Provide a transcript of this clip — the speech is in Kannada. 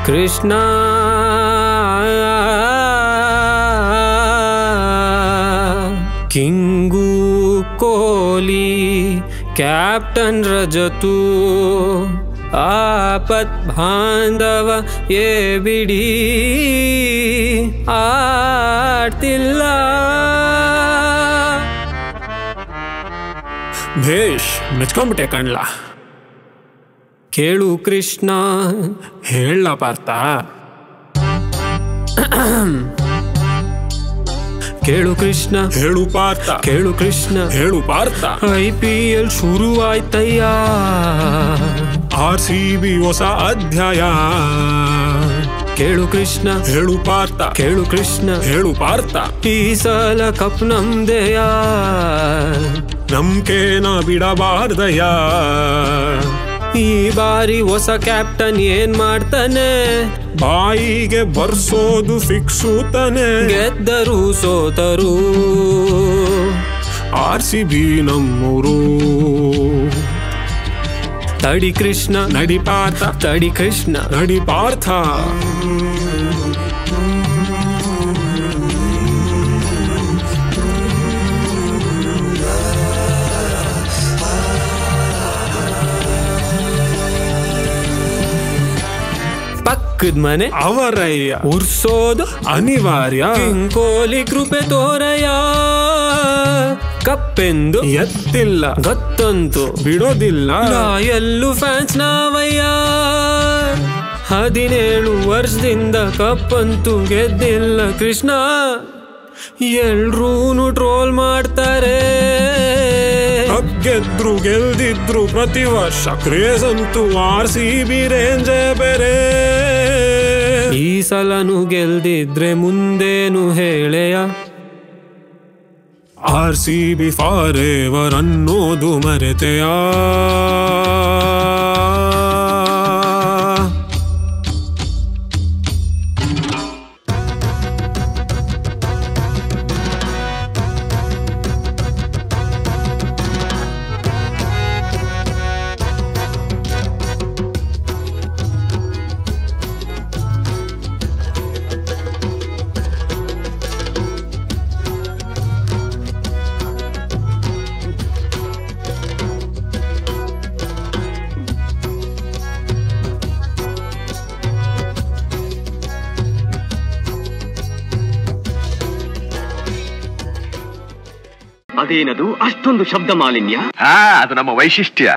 ಕೃಷ್ಣ ಕಿಂಗು ಕೋಲಿ ಕ್ಯಾಪ್ಟನ್ ರಜತು ಆಪತ್ ಬಾಂಧವ ಏ ಬಿಡಿ ಆಡ್ತಿಲ್ಲ ಭೇಷ್ ಮೆಚ್ಕೊಂಡ್ಬಿಟ್ಟೆ ಕಣ್ಲ. ಕೇಳು ಕೃಷ್ಣ ಹೇಳ ಪಾರ್ಥ. ಕೇಳು ಕೃಷ್ಣ ಹೇಳು ಪಾರ್ಥ. ಕೇಳು ಕೃಷ್ಣ ಹೇಳು ಪಾರ್ಥ. IPL ಶುರುವಾಯ್ತಯ್ಯ. RCB ಹೊಸ ಅಧ್ಯಾಯ. ಕೇಳು ಕೃಷ್ಣ ಹೇಳು ಪಾರ್ಥ. ಕೇಳು ಕೃಷ್ಣ ಹೇಳು ಪಾರ್ಥ. ಈ ಸಲ ಕಪ್ ನಮ್ದೆಯ. ನಂಬಿಕೆನ ಬಿಡಬಾರ್ದಯ್ಯ. ಈ ಬಾರಿ ಹೊಸ ಕ್ಯಾಪ್ಟನ್ ಏನ್ ಮಾಡ್ತಾನೆ? ಬಾಯಿಗೆ ಬರ್ಸೋದು ಫಿಕ್ಸು ತಾನೆ. ಗೆದ್ದರು ಸೋತರು RCB ನಮ್ಮೂರು. ತಡಿ ಕೃಷ್ಣ ನಡಿ ಪಾರ್ಥ. ತಡಿ ಕೃಷ್ಣ ನಡಿ ಪಾರ್ಥ. ಪಕ್ಕದ ಮನೆ ಅವರಯ್ಯ ಉರ್ಸೋದು ಅನಿವಾರ್ಯ. ಕೊಹ್ಲಿ ಕೃಪೆ ತೋರಯ್ಯ. ಕಪ್ಪೆಂದು ಎತ್ತಿಲ್ಲ ಗೊತ್ತಂತು ಬಿಡೋದಿಲ್ಲ. ಎಲ್ಲೂ ಫ್ಯಾನ್ಸ್ ನಾವಯ್ಯ. 17 ವರ್ಷದಿಂದ ಕಪ್ಪಂತೂ ಗೆದ್ದಿಲ್ಲ ಕೃಷ್ಣ. ಎಲ್ರೂನು ಟ್ರೋಲ್ ಮಾಡ್ತಾರೆ. ಕಪ್ ಗೆದ್ರು ಗೆಲ್ದಿದ್ರು ಪ್ರತಿ ವರ್ಷ ಕ್ರೇಜ್ ಅಂತೂ RCB ರೇಂಜೇ ಬೇರೆ. ಈ ಸಲನು ಗೆಲ್ದಿದ್ರೆ ಮುಂದೇನು ಹೇಳೆಯ. RCB ಫಾರ್ ಎವರ್ ಅನ್ನೋದು ಮರೆತೆಯ. ಅದೇನದು ಅಷ್ಟೊಂದು ಶಬ್ದ ಮಾಲಿನ್ಯ? ಅದು ನಮ್ಮ ವೈಶಿಷ್ಟ್ಯ.